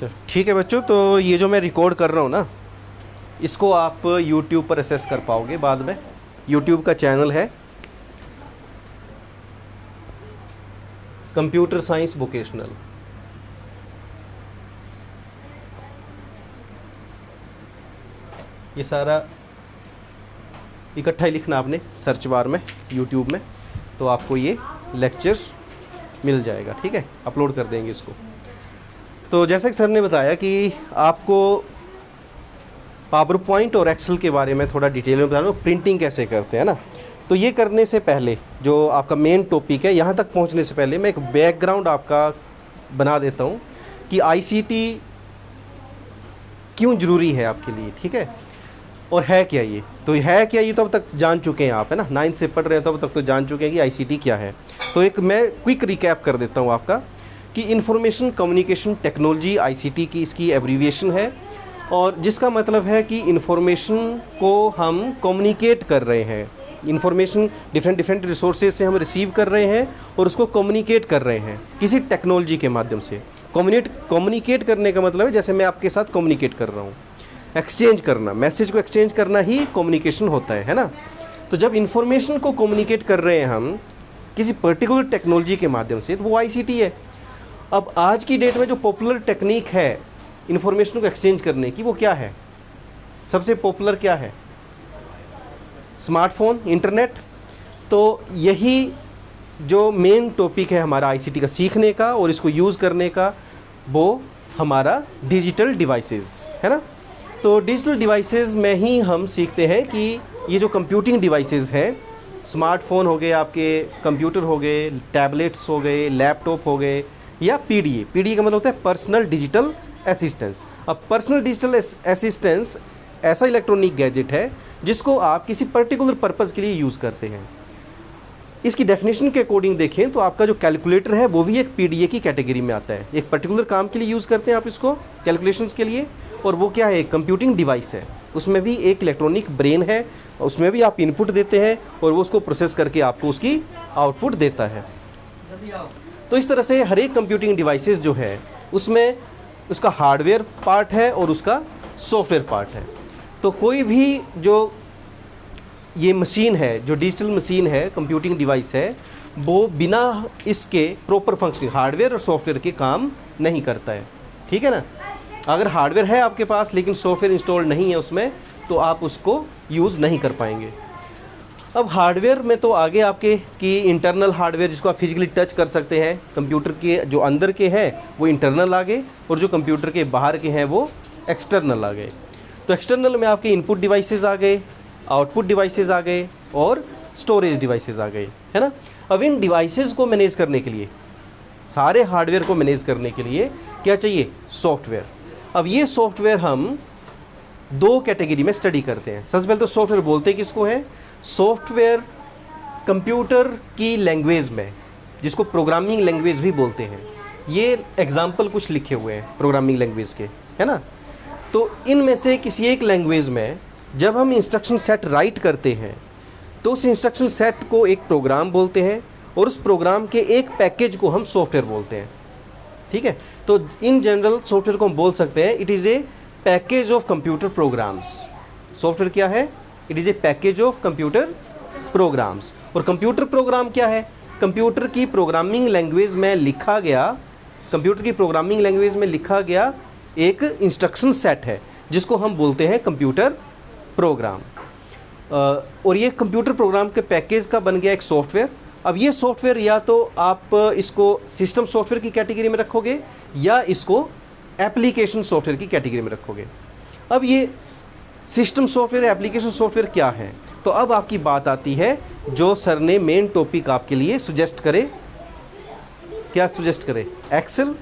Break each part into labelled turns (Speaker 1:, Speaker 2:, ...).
Speaker 1: चलो ठीक है बच्चों, तो ये जो मैं रिकॉर्ड कर रहा हूँ ना, इसको आप YouTube पर एक्सेस कर पाओगे बाद में। YouTube का चैनल है कंप्यूटर साइंस वोकेशनल। ये सारा इकट्ठा ही लिखना आपने सर्च बार में YouTube में, तो आपको ये लेक्चर मिल जाएगा। ठीक है, अपलोड कर देंगे इसको। तो जैसा कि सर ने बताया कि आपको पावर पॉइंट और एक्सेल के बारे में थोड़ा डिटेल में बता रहा हूँ, प्रिंटिंग कैसे करते हैं ना। तो ये करने से पहले जो आपका मेन टॉपिक है, यहाँ तक पहुँचने से पहले मैं एक बैकग्राउंड आपका बना देता हूँ कि आईसीटी क्यों ज़रूरी है आपके लिए। ठीक है, और है क्या ये, तो है क्या ये तो अब तक जान चुके हैं आप, है ना। 9th से पढ़ रहे हैं तो अब तक तो जान चुके हैं कि आईसीटी क्या है। तो एक मैं क्विक रिकैप कर देता हूँ आपका कि इंफॉर्मेशन कम्युनिकेशन टेक्नोलॉजी आईसीटी की इसकी एब्रीविएशन है, और जिसका मतलब है कि इंफॉर्मेशन को हम कम्युनिकेट कर रहे हैं। इंफॉर्मेशन डिफरेंट रिसोर्सेज से हम रिसीव कर रहे हैं और उसको कम्युनिकेट कर रहे हैं किसी टेक्नोलॉजी के माध्यम से। कम्युनिकेट करने का मतलब है जैसे मैं आपके साथ कम्युनिकेट कर रहा हूँ, एक्सचेंज करना, मैसेज को एक्सचेंज करना ही कम्युनिकेशन होता है ना। तो जब इंफॉर्मेशन को कम्युनिकेट कर रहे हैं हम किसी पर्टिकुलर टेक्नोलॉजी के माध्यम से, तो वो आईसीटी है। अब आज की डेट में जो पॉपुलर टेक्निक है इंफॉर्मेशन को एक्सचेंज करने की, वो क्या है? सबसे पॉपुलर क्या है? Smartphone, internet. तो यही जो मेन टॉपिक है हमारा आईसीटी का सीखने का और इसको यूज़ करने का, वो हमारा डिजिटल डिवाइसेस है ना। तो डिजिटल डिवाइसेस में ही हम सीखते हैं कि ये जो कंप्यूटिंग डिवाइसेस हैं, स्मार्टफोन हो गए, आपके कंप्यूटर हो गए, टैबलेट्स हो गए, लैपटॉप हो गए, या पीडीए का मतलब होता है पर्सनल डिजिटल असिस्टेंस। अब पर्सनल डिजिटल असिस्टेंस ऐसा इलेक्ट्रॉनिक गैजेट है जिसको आप किसी पर्टिकुलर पर्पज़ के लिए यूज़ करते हैं। इसकी डेफिनेशन के अकॉर्डिंग देखें तो आपका जो कैलकुलेटर है वो भी एक पीडीए की कैटेगरी में आता है। एक पर्टिकुलर काम के लिए यूज़ करते हैं आप इसको, कैलकुलेशंस के लिए, और वो क्या है? एक कंप्यूटिंग डिवाइस है। उसमें भी एक इलेक्ट्रॉनिक ब्रेन है, उसमें भी आप इनपुट देते हैं और वो उसको प्रोसेस करके आपको उसकी आउटपुट देता है। तो इस तरह से हर एक कंप्यूटिंग डिवाइसेस जो है उसमें उसका हार्डवेयर पार्ट है और उसका सॉफ्टवेयर पार्ट है। तो कोई भी जो ये मशीन है, जो डिजिटल मशीन है, कंप्यूटिंग डिवाइस है, वो बिना इसके प्रॉपर फंक्शनिंग हार्डवेयर और सॉफ्टवेयर के काम नहीं करता है। ठीक है ना। अगर हार्डवेयर है आपके पास लेकिन सॉफ्टवेयर इंस्टॉल नहीं है उसमें, तो आप उसको यूज़ नहीं कर पाएंगे। अब हार्डवेयर में तो आगे आपके कि इंटरनल हार्डवेयर जिसको आप फिजिकली टच कर सकते हैं, कंप्यूटर के जो अंदर के हैं वो इंटरनल आ गए, और जो कंप्यूटर के बाहर के हैं वो एक्सटर्नल आ गए। तो एक्सटर्नल में आपके इनपुट डिवाइसेस आ गए, आउटपुट डिवाइसेस आ गए और स्टोरेज डिवाइसेस आ गए, है ना। अब इन डिवाइसेस को मैनेज करने के लिए, सारे हार्डवेयर को मैनेज करने के लिए क्या चाहिए? सॉफ्टवेयर। अब ये सॉफ्टवेयर हम दो कैटेगरी में स्टडी करते हैं। सबसे पहले तो सॉफ्टवेयर बोलते किसको हैं? सॉफ्टवेयर कंप्यूटर की लैंग्वेज में, जिसको प्रोग्रामिंग लैंग्वेज भी बोलते हैं। ये एग्जाम्पल कुछ लिखे हुए हैं प्रोग्रामिंग लैंग्वेज के, है ना। तो इनमें से किसी एक लैंग्वेज में जब हम इंस्ट्रक्शन सेट राइट करते हैं तो उस इंस्ट्रक्शन सेट को एक प्रोग्राम बोलते हैं, और उस प्रोग्राम के एक पैकेज को हम सॉफ्टवेयर बोलते हैं। ठीक है। तो इन जनरल सॉफ्टवेयर को हम बोल सकते हैं it is a package of computer programs. Software क्या है? It is a package of computer programs. और कंप्यूटर प्रोग्राम क्या है? कंप्यूटर की प्रोग्रामिंग लैंग्वेज में लिखा गया, कंप्यूटर की प्रोग्रामिंग लैंग्वेज में लिखा गया एक इंस्ट्रक्शन सेट है जिसको हम बोलते हैं कंप्यूटर प्रोग्राम। और ये कंप्यूटर प्रोग्राम के पैकेज का बन गया एक सॉफ्टवेयर। अब ये सॉफ्टवेयर या तो आप इसको सिस्टम सॉफ्टवेयर की कैटेगरी में रखोगे या इसको एप्लीकेशन सॉफ्टवेयर की कैटेगरी में रखोगे। अब ये सिस्टम सॉफ्टवेयर, एप्लीकेशन सॉफ्टवेयर क्या है? तो अब आपकी बात आती है जो सर ने मेन टॉपिक आपके लिए सुजेस्ट करे। क्या सुजेस्ट करे? एक्सेल,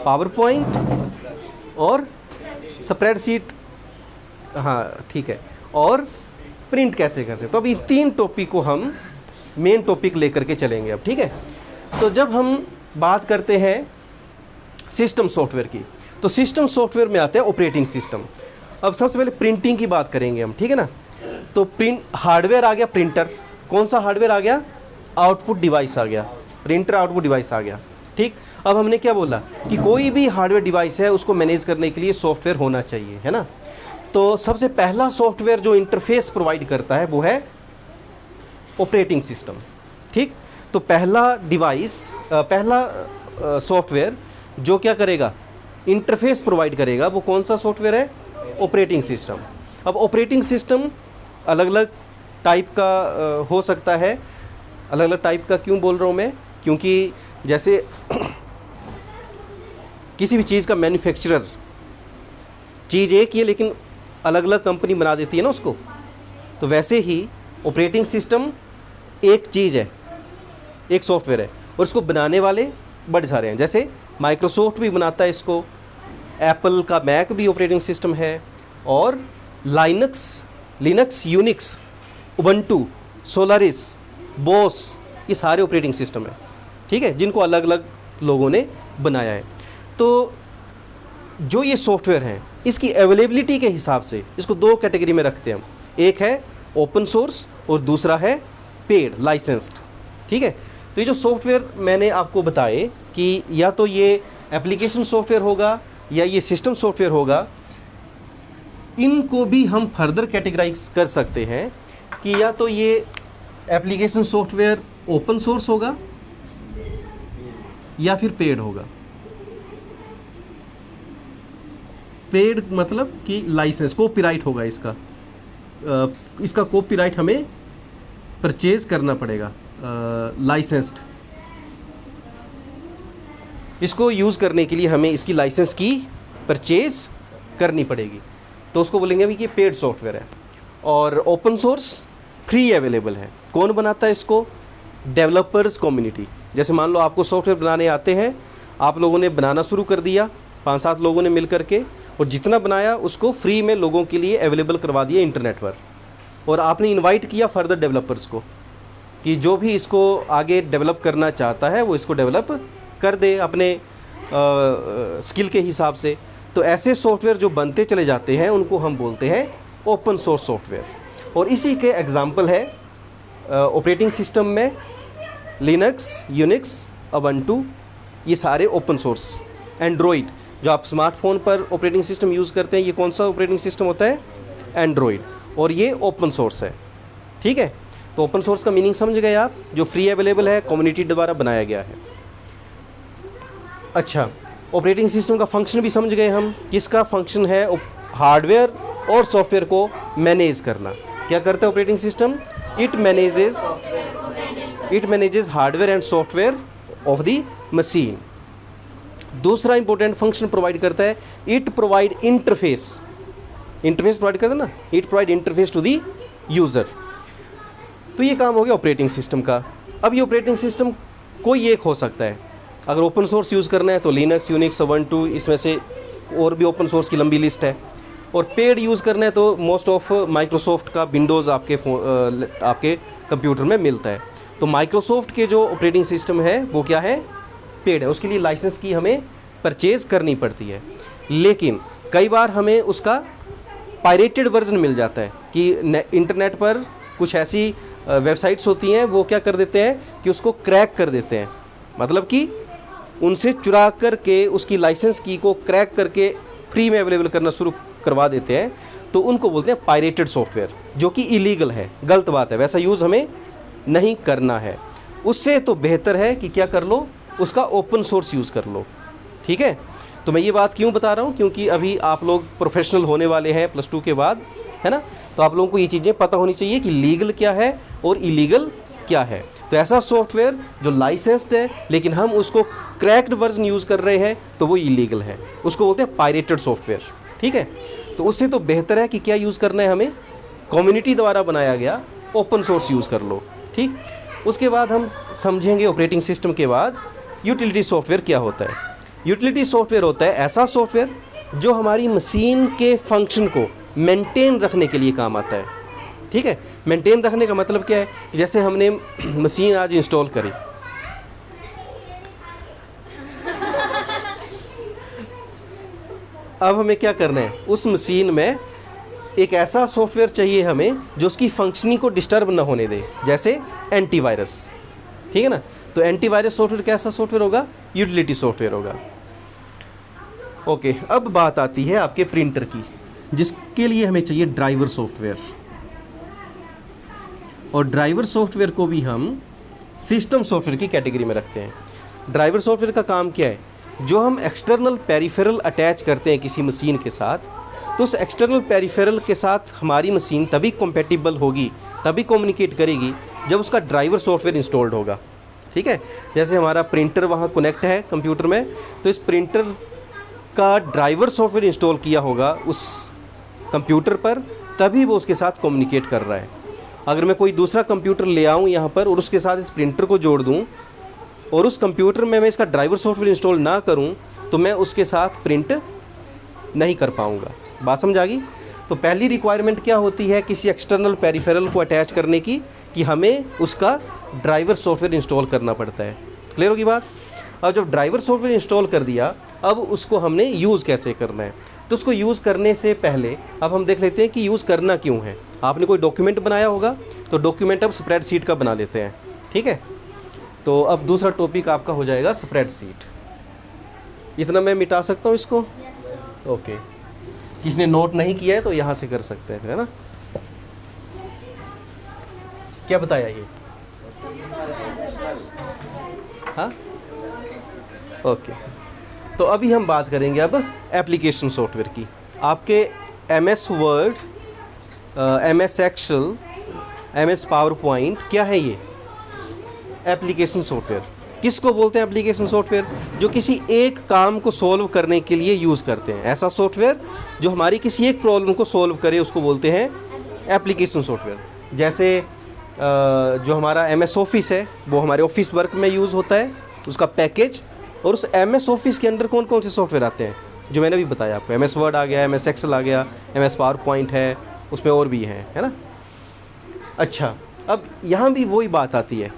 Speaker 1: पावर पॉइंट और स्प्रेडशीट, हाँ ठीक है, और प्रिंट कैसे करते। तो अब इन तीन टॉपिक को हम मेन टॉपिक लेकर के चलेंगे अब। ठीक है। तो जब हम बात करते हैं सिस्टम सॉफ्टवेयर की, तो सिस्टम सॉफ्टवेयर में आता है ऑपरेटिंग सिस्टम। अब सबसे पहले प्रिंटिंग की बात करेंगे हम, ठीक है ना। तो प्रिंट हार्डवेयर आ गया, प्रिंटर। कौन सा हार्डवेयर आ गया? आउटपुट डिवाइस आ गया, प्रिंटर आउटपुट डिवाइस आ गया। ठीक, अब हमने क्या बोला कि कोई भी हार्डवेयर डिवाइस है उसको मैनेज करने के लिए सॉफ्टवेयर होना चाहिए, है ना। तो सबसे पहला सॉफ्टवेयर जो इंटरफेस प्रोवाइड करता है वो है ऑपरेटिंग सिस्टम। ठीक, तो पहला सॉफ्टवेयर जो क्या करेगा, इंटरफेस प्रोवाइड करेगा, वो कौन सा सॉफ्टवेयर है, ऑपरेटिंग सिस्टम। अब ऑपरेटिंग सिस्टम अलग अलग टाइप का हो सकता है। अलग अलग टाइप का क्यों बोल रहा हूँ मैं, क्योंकि जैसे किसी भी चीज़ का मैन्युफैक्चरर चीज़ एक ही है लेकिन अलग अलग कंपनी बना देती है ना उसको, तो वैसे ही ऑपरेटिंग सिस्टम एक चीज़ है, एक सॉफ्टवेयर है, और इसको बनाने वाले बड़े सारे हैं। जैसे माइक्रोसॉफ्ट भी बनाता है इसको, एप्पल का मैक भी ऑपरेटिंग सिस्टम है, और Linux, Unix, Ubuntu, Solaris, Bose, ये सारे ऑपरेटिंग सिस्टम है, ठीक है, जिनको अलग अलग लोगों ने बनाया है। तो जो ये सॉफ्टवेयर हैं इसकी अवेलेबिलिटी के हिसाब से इसको दो कैटेगरी में रखते हैं हम, एक है ओपन सोर्स और दूसरा है पेड लाइसेंस्ड। ठीक है, तो ये जो सॉफ्टवेयर मैंने आपको बताए कि या तो ये एप्लीकेशन सॉफ्टवेयर होगा या ये सिस्टम सॉफ्टवेयर होगा, इनको भी हम फर्दर कैटेगराइज कर सकते हैं कि या तो ये एप्लीकेशन सॉफ्टवेयर ओपन सोर्स होगा या फिर पेड होगा। पेड मतलब कि लाइसेंस, कॉपीराइट होगा इसका कॉपीराइट हमें परचेज करना पड़ेगा, लाइसेंस्ड। इसको यूज़ करने के लिए हमें इसकी लाइसेंस की परचेज करनी पड़ेगी, तो उसको बोलेंगे अभी कि पेड सॉफ्टवेयर है। और ओपन सोर्स फ्री अवेलेबल है। कौन बनाता है इसको, डेवलपर्स कम्युनिटी। जैसे मान लो आपको सॉफ्टवेयर बनाने आते हैं, आप लोगों ने बनाना शुरू कर दिया, 5-7 लोगों ने मिल करके, और जितना बनाया उसको फ्री में लोगों के लिए अवेलेबल करवा दिया इंटरनेट पर, और आपने इनवाइट किया फर्दर डेवलपर्स को कि जो भी इसको आगे डेवलप करना चाहता है वो इसको डेवलप कर दे अपने स्किल के हिसाब से। तो ऐसे सॉफ्टवेयर जो बनते चले जाते हैं उनको हम बोलते हैं ओपन सोर्स सॉफ्टवेयर। और इसी के एग्जांपल है ऑपरेटिंग सिस्टम में लिनक्स, यूनिक्स, उबंटू, ये सारे ओपन सोर्स। एंड्रॉयड, जो आप स्मार्टफोन पर ऑपरेटिंग सिस्टम यूज़ करते हैं, ये कौन सा ऑपरेटिंग सिस्टम होता है, एंड्रॉयड, और ये ओपन सोर्स है। ठीक है, तो ओपन सोर्स का मीनिंग समझ गए आप, जो फ्री अवेलेबल है, कम्युनिटी द्वारा बनाया गया है। अच्छा, ऑपरेटिंग सिस्टम का फंक्शन भी समझ गए हम, किसका फंक्शन है, हार्डवेयर और सॉफ्टवेयर को मैनेज करना। क्या करता है operating system, it manages hardware and software of the machine. दूसरा इंपॉर्टेंट फंक्शन प्रोवाइड करता है, इट प्रोवाइड इंटरफेस प्रोवाइड करता है ना, it provide interface to the user. तो ये काम हो गया ऑपरेटिंग सिस्टम का। अब ये ऑपरेटिंग सिस्टम कोई एक हो सकता है, अगर ओपन सोर्स यूज़ करना है तो लिनक्स, यूनिक्स, उबंटू, इसमें से और भी ओपन सोर्स की लंबी लिस्ट है। और पेड यूज़ करना है तो मोस्ट ऑफ माइक्रोसॉफ्ट का विंडोज़ आपके कंप्यूटर में मिलता है। तो माइक्रोसॉफ्ट के जो ऑपरेटिंग सिस्टम है वो क्या है, पेड है, उसके लिए लाइसेंस की हमें परचेज करनी पड़ती है। लेकिन कई बार हमें उसका पायरेटेड वर्जन मिल जाता है कि इंटरनेट पर कुछ ऐसी वेबसाइट्स होती हैं, वो क्या कर देते हैं कि उसको क्रैक कर देते हैं, मतलब कि उनसे चुरा करके उसकी लाइसेंस की को क्रैक करके फ्री में अवेलेबल करना शुरू करवा देते हैं, तो उनको बोलते हैं पायरेटेड सॉफ्टवेयर, जो कि इलीगल है, गलत बात है, वैसा यूज़ हमें नहीं करना है। उससे तो बेहतर है कि क्या कर लो, उसका ओपन सोर्स यूज़ कर लो। ठीक है, तो मैं ये बात क्यों बता रहा हूँ, क्योंकि अभी आप लोग प्रोफेशनल होने वाले हैं +2 के बाद, है ना, तो आप लोगों को ये चीज़ें पता होनी चाहिए कि लीगल क्या है और इलीगल क्या है। तो ऐसा सॉफ्टवेयर जो लाइसेंस्ड है लेकिन हम उसको क्रैक्ड वर्जन यूज़ कर रहे हैं तो वो इलीगल है, उसको बोलते हैं पायरेटेड सॉफ्टवेयर। ठीक है, तो उससे तो बेहतर है कि क्या यूज़ करना है हमें, कम्युनिटी द्वारा बनाया गया ओपन सोर्स यूज़ कर लो। ठीक, उसके बाद हम समझेंगे ऑपरेटिंग सिस्टम के बाद यूटिलिटी सॉफ्टवेयर क्या होता है। यूटिलिटी सॉफ्टवेयर होता है ऐसा सॉफ्टवेयर जो हमारी मशीन के फंक्शन को मेंटेन रखने के लिए काम आता है। ठीक है, मेंटेन रखने का मतलब क्या है, जैसे हमने मशीन आज इंस्टॉल करी, अब हमें क्या करना है, उस मशीन में एक ऐसा सॉफ्टवेयर चाहिए हमें जो उसकी फंक्शनिंग को डिस्टर्ब ना होने दे, जैसे एंटीवायरस। ठीक है ना। तो एंटीवायरस सॉफ्टवेयर कैसा सॉफ्टवेयर होगा? यूटिलिटी सॉफ्टवेयर होगा। ओके, अब बात आती है आपके प्रिंटर की, जिसके लिए हमें चाहिए ड्राइवर सॉफ्टवेयर। और ड्राइवर सॉफ्टवेयर को भी हम सिस्टम सॉफ्टवेयर की कैटेगरी में रखते हैं। ड्राइवर सॉफ्टवेयर का काम क्या है? जो हम एक्सटर्नल पेरिफेरल अटैच करते हैं किसी मशीन के साथ, तो उस एक्सटर्नल पेरिफेरल के साथ हमारी मशीन तभी कंपैटिबल होगी, तभी कम्युनिकेट करेगी जब उसका ड्राइवर सॉफ्टवेयर इंस्टॉल्ड होगा। ठीक है, जैसे हमारा प्रिंटर वहाँ कनेक्ट है कंप्यूटर में, तो इस प्रिंटर का ड्राइवर सॉफ्टवेयर इंस्टॉल किया होगा उस कंप्यूटर पर, तभी वो उसके साथ कम्युनिकेट कर रहा है। अगर मैं कोई दूसरा कंप्यूटर ले आऊँ यहाँ पर और उसके साथ इस प्रिंटर को जोड़ दूँ और उस कंप्यूटर में मैं इसका ड्राइवर सॉफ्टवेयर इंस्टॉल ना करूँ, तो मैं उसके साथ प्रिंट नहीं कर पाऊँगा। बात समझ आ गई? तो पहली रिक्वायरमेंट क्या होती है किसी एक्सटर्नल पेरिफेरल को अटैच करने की, कि हमें उसका ड्राइवर सॉफ्टवेयर इंस्टॉल करना पड़ता है। क्लियर होगी बात? अब जब ड्राइवर सॉफ्टवेयर इंस्टॉल कर दिया, अब उसको हमने यूज़ कैसे करना है। तो उसको यूज़ करने से पहले अब हम देख लेते हैं कि यूज़ करना क्यों है। आपने कोई डॉक्यूमेंट बनाया होगा, तो डॉक्यूमेंट अब स्प्रेडशीट का बना लेते हैं। ठीक है, तो अब दूसरा टॉपिक आपका हो जाएगा स्प्रेडशीट। इतना मैं मिटा सकता हूँ इसको? ओके, किसने नोट नहीं किया है तो यहाँ से कर सकते हैं, है ना। क्या बताया ये? हाँ, ओके। तो अभी हम बात करेंगे अब एप्लीकेशन सॉफ्टवेयर की। आपके MS word, MS excel, MS PowerPoint, क्या है ये? Application software. किसको बोलते हैं एप्लीकेशन सॉफ्टवेयर? जो किसी एक काम को सॉल्व करने के लिए यूज़ करते हैं। ऐसा सॉफ्टवेयर जो हमारी किसी एक प्रॉब्लम को सॉल्व करे, उसको बोलते हैं एप्लीकेशन सॉफ्टवेयर। जैसे जो हमारा MS ऑफिस है, वो हमारे ऑफिस वर्क में यूज़ होता है, उसका पैकेज। और उस MS ऑफिस के अंदर कौन कौन से सॉफ्टवेयर आते हैं, जो मैंने भी बताया आपको। MS वर्ड आ गया, MS एक्सेल आ गया, MS पावर पॉइंट है, उसमें और भी हैं, है ना। अच्छा, अब यहाँ भी वही बात आती है,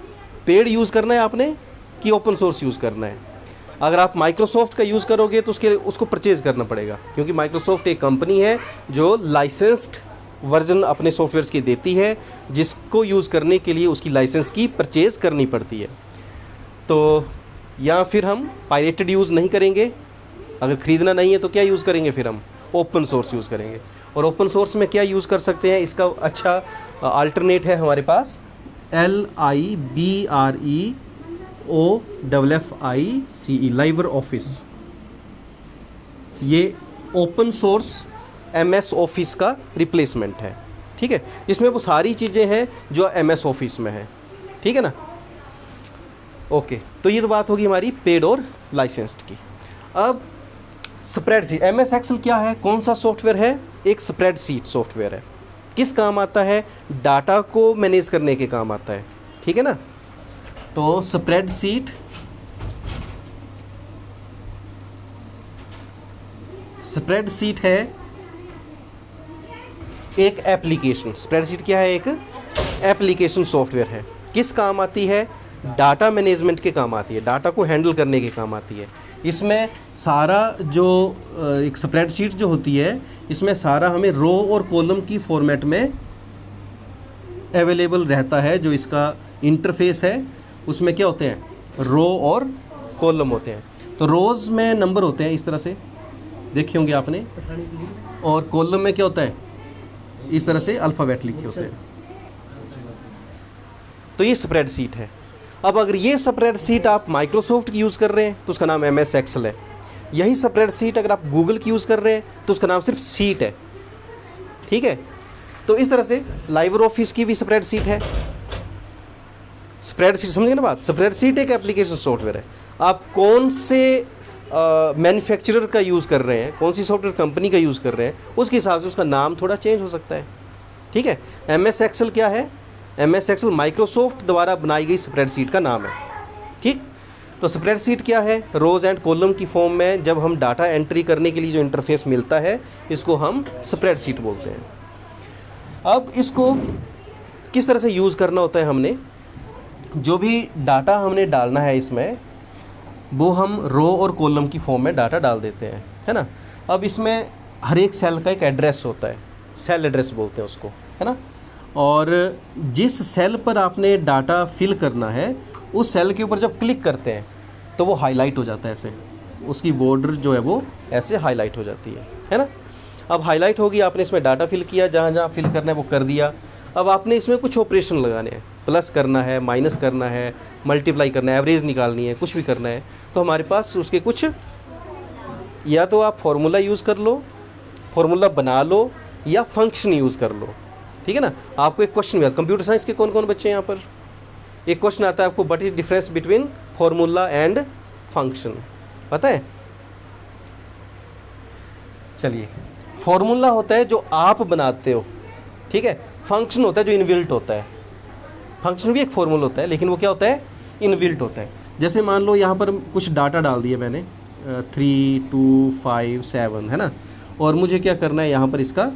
Speaker 1: पेड यूज़ करना है आपने कि ओपन सोर्स यूज़ करना है। अगर आप माइक्रोसॉफ्ट का यूज़ करोगे तो उसको परचेज़ करना पड़ेगा, क्योंकि माइक्रोसॉफ्ट एक कंपनी है जो लाइसेंस्ड वर्जन अपने सॉफ्टवेयर्स की देती है, जिसको यूज़ करने के लिए उसकी लाइसेंस की परचेज़ करनी पड़ती है। तो या फिर हम पायरेटेड यूज़ नहीं करेंगे। अगर ख़रीदना नहीं है तो क्या यूज़ करेंगे? फिर हम ओपन सोर्स यूज़ करेंगे। और ओपन सोर्स में क्या यूज़ कर सकते हैं? इसका अच्छा अल्टरनेट है हमारे पास LIBREOFFICE, लाइवर ऑफिस। ये ओपन सोर्स MS ऑफिस का रिप्लेसमेंट है। ठीक है, इसमें वो सारी चीज़ें हैं जो MS ऑफिस में है। ठीक है ना। ओके, तो ये तो बात होगी हमारी पेड और लाइसेंस्ड की। अब स्प्रेडशीट, MS एक्सेल क्या है, कौन सा सॉफ्टवेयर है? एक स्प्रेडशीट सॉफ्टवेयर है। किस काम आता है? डाटा को मैनेज करने के काम आता है। ठीक है ना। तो स्प्रेडशीट है एक एप्लीकेशन। स्प्रेडशीट क्या है? एक एप्लीकेशन सॉफ्टवेयर है। किस काम आती है? डाटा मैनेजमेंट के काम आती है, डाटा को हैंडल करने के काम आती है। इसमें सारा जो एक स्प्रेडशीट जो होती है, इसमें सारा हमें रो और कॉलम की फॉर्मेट में अवेलेबल रहता है। जो इसका इंटरफेस है उसमें क्या होते हैं? रो और कॉलम होते हैं। तो रोज़ में नंबर होते हैं, इस तरह से देखे होंगे आपने, और कॉलम में क्या होता है? इस तरह से अल्फ़ाबेट लिखे होते हैं। तो ये स्प्रेडशीट है। अब अगर ये स्प्रेडशीट आप माइक्रोसॉफ्ट की यूज़ कर रहे हैं तो उसका नाम MS एक्सेल है। यही स्प्रेडशीट अगर आप गूगल की यूज़ कर रहे हैं तो उसका नाम सिर्फ सीट है। ठीक है, तो इस तरह से लाइवर ऑफिस की भी स्प्रेडशीट है। स्प्रेडशीट समझिए ना बात। स्प्रेडशीट एक एप्लीकेशन सॉफ्टवेयर है। आप कौन से मैन्युफैक्चरर का यूज़ कर रहे हैं, कौन सी सॉफ्टवेयर कंपनी का यूज़ कर रहे हैं, उसके हिसाब से उसका नाम थोड़ा चेंज हो सकता है। ठीक है, MS एक्सेल क्या है? MS एक्सेल माइक्रोसॉफ्ट द्वारा बनाई गई स्प्रेडशीट का नाम है। ठीक, तो स्प्रेडशीट क्या है? रोज़ एंड कॉलम की फॉर्म में जब हम डाटा एंट्री करने के लिए जो इंटरफेस मिलता है, इसको हम स्प्रेडशीट बोलते हैं। अब इसको किस तरह से यूज़ करना होता है? हमने जो भी डाटा हमने डालना है इसमें, वो हम रो और कॉलम की फॉर्म में डाटा डाल देते हैं, है ना। अब इसमें हर एक सेल का एक एड्रेस होता है, सेल एड्रेस बोलते हैं उसको, है ना। और जिस सेल पर आपने डाटा फिल करना है उस सेल के ऊपर जब क्लिक करते हैं तो वो हाईलाइट हो जाता है ऐसे, उसकी बॉर्डर जो है वो ऐसे हाईलाइट हो जाती है ना। अब हाईलाइट होगी, आपने इसमें डाटा फिल किया, जहाँ जहाँ फिल करना है वो कर दिया। अब आपने इसमें कुछ ऑपरेशन लगाने हैं, प्लस करना है, माइनस करना है, मल्टीप्लाई करना है, एवरेज निकालनी है, कुछ भी करना है, तो हमारे पास उसके कुछ, या तो आप फार्मूला यूज़ कर लो, फार्मूला बना लो, या फंक्शन यूज़ कर लो, ठीक है ना। आपको एक क्वेश्चन भी आता है, कंप्यूटर साइंस के कौन कौन बच्चे हैं यहाँ पर, एक क्वेश्चन आता है आपको, what is difference between formula and function, पता है? चलिए, फार्मूला होता है जो आप बनाते हो, ठीक है। फंक्शन होता है जो इनबिल्ट होता है। फंक्शन भी एक फार्मूला होता है, लेकिन वो क्या होता है, इनबिल्ट होता है। जैसे मान लो यहाँ पर कुछ डाटा डाल दिया मैंने, 3 2 5 7, है ना, और मुझे क्या करना है, यहाँ पर इसका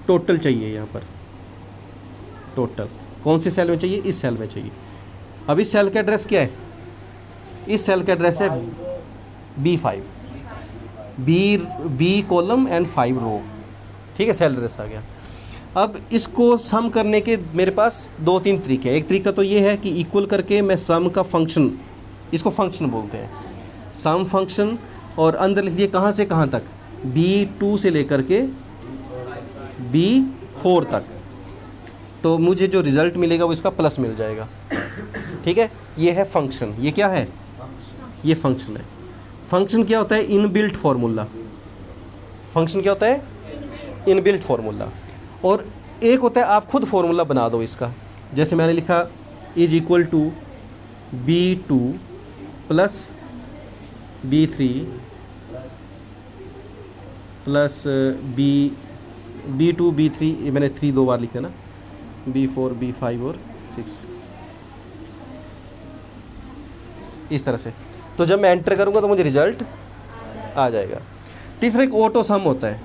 Speaker 1: टोटल चाहिए। यहाँ पर टोटल कौन से सेल में चाहिए, इस सेल में चाहिए। अब इस सेल का एड्रेस क्या है, इस सेल का एड्रेस है B5, बी कॉलम एंड 5 रो, ठीक है, सेल एड्रेस आ गया। अब इसको सम करने के मेरे पास 2-3 तरीके हैं। एक तरीका तो ये है कि इक्वल करके मैं सम का फंक्शन, इसको फंक्शन बोलते हैं, सम फंक्शन, और अंदर लिख दिए कहाँ से कहाँ तक, B2 से लेकर के B4 तक, तो मुझे जो रिज़ल्ट मिलेगा वो इसका प्लस मिल जाएगा, ठीक है। ये है फंक्शन, ये क्या है, ये फंक्शन है। फंक्शन क्या होता है, इनबिल्ट फार्मूला। फंक्शन क्या होता है, इनबिल्ट फार्मूला। और एक होता है आप खुद फार्मूला बना दो इसका, जैसे मैंने लिखा is equal to B2 plus B3 plus B2 B3, ये मैंने 3 2 बार लिखा ना, B4 B5 और 6, इस तरह से। तो जब मैं एंटर करूंगा तो मुझे रिजल्ट आ जाएगा। तीसरा एक ऑटो सम होता है,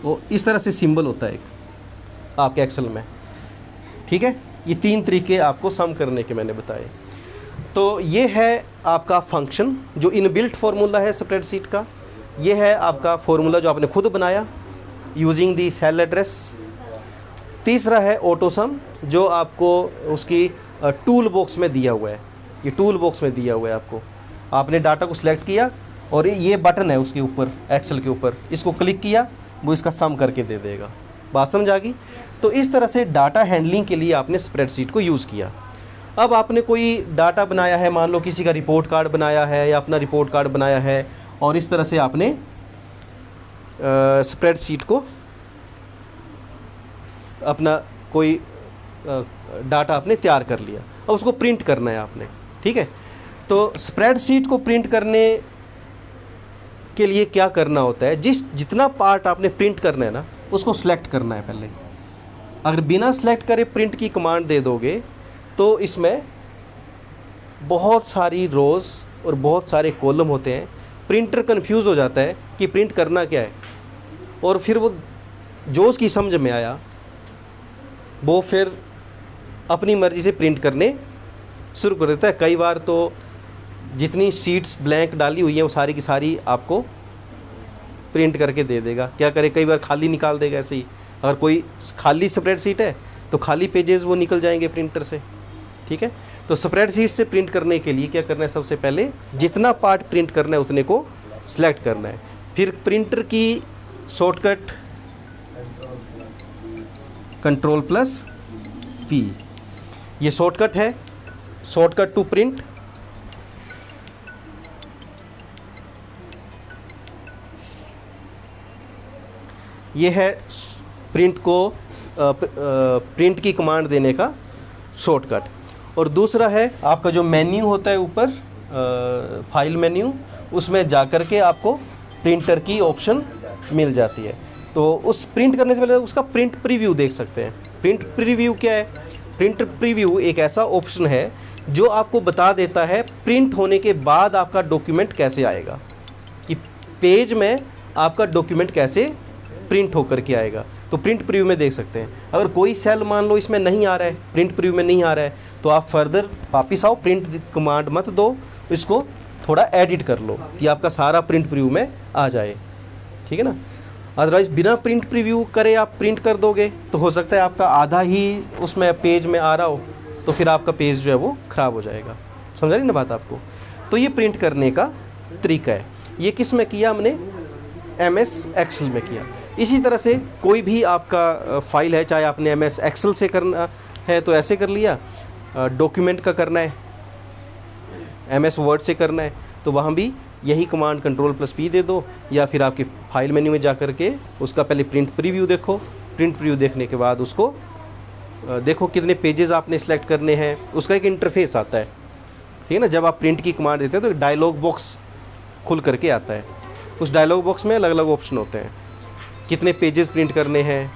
Speaker 1: वो इस तरह से सिंबल होता है एक आपके एक्सेल में, ठीक है। ये 3 तरीके आपको सम करने के मैंने बताए। तो ये है आपका फंक्शन जो इनबिल्ट फार्मूला है स्प्रेडशीट का। ये है आपका फार्मूला जो आपने खुद बनाया यूजिंग दी सेल एड्रेस। तीसरा है ऑटो सम जो आपको उसकी टूल बॉक्स में दिया हुआ है। ये टूल बॉक्स में दिया हुआ है आपको, आपने डाटा को सिलेक्ट किया और ये बटन है उसके ऊपर, एक्सेल के ऊपर, इसको क्लिक किया, वो इसका सम करके दे देगा। बात समझ आ गई? तो इस तरह से डाटा हैंडलिंग के लिए आपने स्प्रेडशीट को यूज़ किया। अब आपने कोई डाटा बनाया है, मान लो किसी का रिपोर्ट कार्ड बनाया है या अपना रिपोर्ट कार्ड बनाया है, और इस तरह से आपने स्प्रेडशीट को अपना कोई डाटा आपने तैयार कर लिया, अब उसको प्रिंट करना है आपने, ठीक है। तो स्प्रेडशीट को प्रिंट करने के लिए क्या करना होता है, जितना पार्ट आपने प्रिंट करना है ना, उसको सिलेक्ट करना है पहले। अगर बिना सिलेक्ट करे प्रिंट की कमांड दे दोगे तो इसमें बहुत सारी रोज़ और बहुत सारे कॉलम होते हैं, प्रिंटर कंफ्यूज हो जाता है कि प्रिंट करना क्या है, और फिर वो जो उसकी समझ में आया वो फिर अपनी मर्ज़ी से प्रिंट करने शुरू कर देता है। कई बार तो जितनी शीट्स ब्लैंक डाली हुई हैं वो सारी की सारी आपको प्रिंट करके दे देगा। क्या करे, कई बार खाली निकाल देगा ऐसे ही। अगर कोई खाली स्प्रेडशीट है तो खाली पेजेस वो निकल जाएंगे प्रिंटर से, ठीक है। तो स्प्रेडशीट से प्रिंट करने के लिए क्या करना है, सबसे पहले जितना पार्ट प्रिंट करना है उतने को सिलेक्ट करना है। फिर प्रिंटर की शॉर्टकट Ctrl+P, ये शॉर्टकट है, शॉर्टकट टू प्रिंट। ये है प्रिंट को प्रिंट की कमांड देने का शॉर्टकट। और दूसरा है आपका जो मेन्यू होता है ऊपर, फाइल मेन्यू, उसमें जाकर के आपको प्रिंटर की ऑप्शन मिल जाती है। तो उस प्रिंट करने से पहले उसका प्रिंट प्रीव्यू देख सकते हैं। प्रिंट प्रीव्यू क्या है? प्रिंट प्रीव्यू एक ऐसा ऑप्शन है जो आपको बता देता है प्रिंट होने के बाद आपका डॉक्यूमेंट कैसे आएगा, कि पेज में आपका डॉक्यूमेंट कैसे प्रिंट होकर के आएगा। तो प्रिंट प्रीव्यू में देख सकते हैं। अगर कोई सेल मान लो इसमें नहीं आ रहा है, प्रिंट प्रीव्यू में नहीं आ रहा है, तो आप फर्दर वापिस आओ, प्रिंट कमांड मत दो, इसको थोड़ा एडिट कर लो कि आपका सारा प्रिंट प्रीव्यू में आ जाए, ठीक है ना। अदरवाइज़ बिना प्रिंट प्रीव्यू करे आप प्रिंट कर दोगे तो हो सकता है आपका आधा ही उसमें पेज में आ रहा हो, तो फिर आपका पेज जो है वो ख़राब हो जाएगा। समझ रही ना बात आपको? तो ये प्रिंट करने का तरीका है। ये किस में किया हमने? MS एक्सेल में किया। इसी तरह से कोई भी आपका फाइल है, चाहे आपने MS एक्सेल से करना है तो ऐसे कर लिया, डॉक्यूमेंट का करना है, MS वर्ड से करना है तो वहाँ भी यही कमांड Ctrl+P दे दो, या फिर आपके फाइल मेन्यू में जा कर के उसका पहले प्रिंट प्रीव्यू देखो। प्रिंट प्रीव्यू देखने के बाद उसको देखो कितने पेजेस आपने सेलेक्ट करने हैं, उसका एक इंटरफेस आता है, ठीक है ना। जब आप प्रिंट की कमांड देते हैं तो एक डायलॉग बॉक्स खुल करके आता है। उस डायलॉग बॉक्स में अलग अलग ऑप्शन होते हैं, कितने पेजेस प्रिंट करने हैं,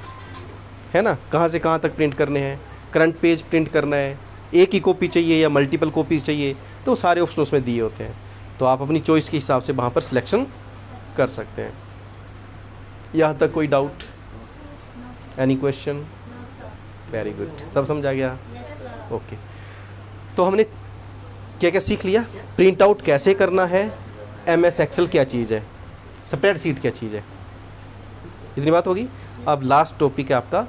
Speaker 1: है ना, कहाँ से कहाँ तक प्रिंट करने हैं, करंट पेज प्रिंट करना है, एक ही कॉपी चाहिए या मल्टीपल कॉपीज़ चाहिए, तो सारे ऑप्शन उसमें दिए होते हैं। तो आप अपनी चॉइस के हिसाब से वहाँ पर सिलेक्शन कर सकते हैं। यहाँ तक कोई doubt? Any question? Very good, सब समझ आ गया? ओके। तो हमने क्या क्या सीख लिया? प्रिंट आउट कैसे करना है, MS एक्सेल क्या चीज़ है, स्प्रेडशीट क्या चीज़ है, इतनी बात होगी। अब लास्ट टॉपिक है आपका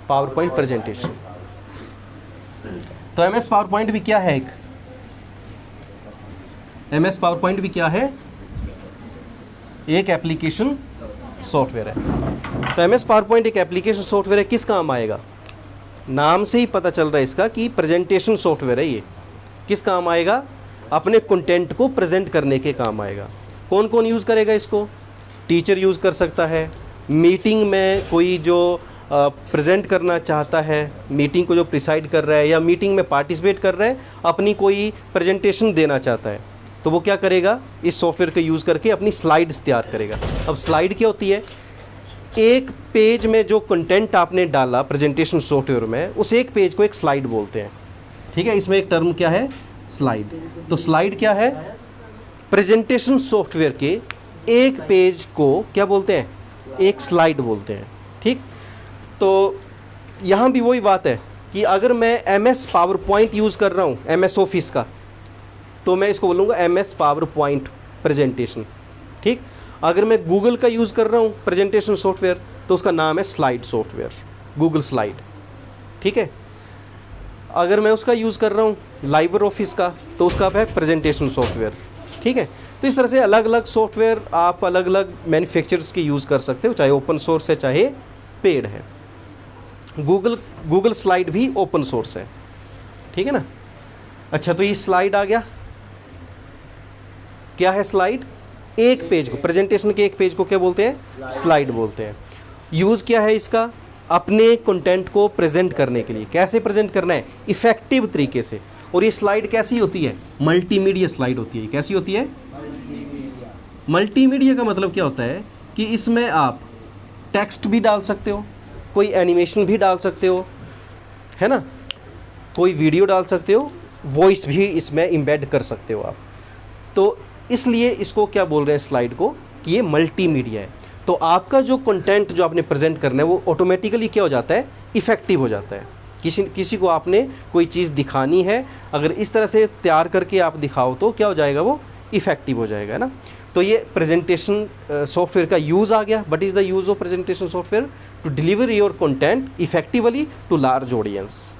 Speaker 1: पावर पॉइंट प्रेजेंटेशन। तो MS पावर पॉइंट भी क्या है? MS पावर पॉइंट भी क्या है? एक एप्लीकेशन सॉफ्टवेयर है। तो MS पावर पॉइंट एक एप्लीकेशन सॉफ्टवेयर है। किस काम आएगा? नाम से ही पता चल रहा है इसका कि प्रेजेंटेशन सॉफ्टवेयर है। ये किस काम आएगा? अपने कंटेंट को प्रेजेंट करने के काम आएगा। कौन कौन यूज़ करेगा इसको? टीचर यूज़ कर सकता है, मीटिंग में कोई जो प्रेजेंट करना चाहता है, मीटिंग को जो प्रिसाइड कर रहा है या मीटिंग में पार्टिसिपेट कर रहा है, अपनी कोई प्रेजेंटेशन देना चाहता है, तो वो क्या करेगा? इस सॉफ्टवेयर का यूज़ करके अपनी स्लाइड्स तैयार करेगा। अब स्लाइड क्या होती है? एक पेज में जो कंटेंट आपने डाला प्रेजेंटेशन सॉफ्टवेयर में, उस एक पेज को एक स्लाइड बोलते हैं, ठीक है। इसमें एक टर्म क्या है? स्लाइड। तो स्लाइड क्या है? प्रेजेंटेशन सॉफ्टवेयर के एक पेज को क्या बोलते हैं? एक स्लाइड बोलते हैं, ठीक। तो यहाँ भी वही बात है कि अगर मैं MS पावर पॉइंट यूज़ कर रहा हूँ, MS ऑफिस का, तो मैं इसको बोलूँगा MS पावर पॉइंट प्रेजेंटेशन, ठीक। अगर मैं गूगल का यूज़ कर रहा हूँ प्रेजेंटेशन सॉफ्टवेयर, तो उसका नाम है स्लाइड सॉफ्टवेयर, गूगल स्लाइड, ठीक है। अगर मैं उसका यूज़ कर रहा हूँ लाइब्रे ऑफिस का, तो उसका है प्रेजेंटेशन सॉफ्टवेयर, ठीक है। तो इस तरह से अलग अलग सॉफ्टवेयर आप अलग अलग मैन्युफैक्चरर्स के यूज़ कर सकते हो, चाहे ओपन सोर्स है चाहे पेड है। गूगल स्लाइड भी ओपन सोर्स है, ठीक है ना। अच्छा, तो ये स्लाइड आ गया। क्या है स्लाइड? एक पेज को, प्रेजेंटेशन के एक पेज को क्या बोलते हैं? स्लाइड बोलते हैं। यूज़ क्या है इसका? अपने कंटेंट को प्रेजेंट करने के लिए। कैसे प्रेजेंट करना है? इफ़ेक्टिव तरीके से। और ये स्लाइड कैसी होती है? मल्टीमीडिया स्लाइड होती है। कैसी होती है? मल्टीमीडिया का मतलब क्या होता है कि इसमें आप टेक्स्ट भी डाल सकते हो, कोई एनिमेशन भी डाल सकते हो, है ना, कोई वीडियो डाल सकते हो, वॉइस भी इसमें एम्बेड कर सकते हो आप। तो इसलिए इसको क्या बोल रहे हैं स्लाइड को कि ये मल्टीमीडिया है। तो आपका जो कंटेंट जो आपने प्रेजेंट करना है वो ऑटोमेटिकली क्या हो जाता है? इफ़ेक्टिव हो जाता है। किसी को आपने कोई चीज़ दिखानी है, अगर इस तरह से तैयार करके आप दिखाओ तो क्या हो जाएगा? वो इफ़ेक्टिव हो जाएगा, है ना। तो ये प्रेजेंटेशन सॉफ्टवेयर का यूज़ आ गया। What is the use of presentation software? To deliver your content effectively to large audience,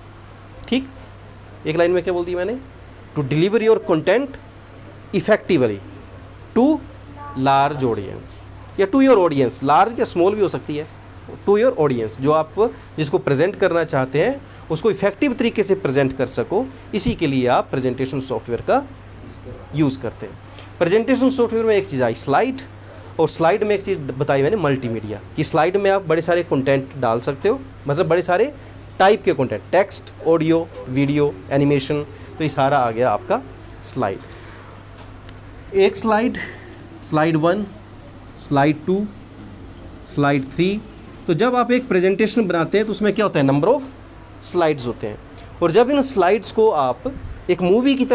Speaker 1: ठीक। एक लाइन में क्या बोल दी मैंने? To deliver your content effectively to large audience, या टू योर ऑडियंस। लार्ज या स्मॉल भी हो सकती है। टू योर ऑडियंस, जो आप जिसको प्रेजेंट करना चाहते हैं उसको इफेक्टिव तरीके से प्रेजेंट कर सको, इसी के लिए आप प्रेजेंटेशन सॉफ्टवेयर का यूज़ करते हैं। प्रेजेंटेशन सॉफ्टवेयर में एक चीज़ आई स्लाइड, और स्लाइड में एक चीज़ बताई मैंने मल्टीमीडिया, कि स्लाइड में आप बड़े सारे कंटेंट डाल सकते हो, मतलब बड़े सारे टाइप के content, text, audio, video, animation, तो ये सारा आ गया आपका स्लाइड। एक स्लाइड, स्लाइड 1, स्लाइड 2, स्लाइड 3। तो जब आप एक प्रेजेंटेशन बनाते हैं तो उसमें क्या होता है? नंबर ऑफ़ स्लाइड्स होते हैं। और जब इन स्लाइड्स को आप एक मूवी की तरह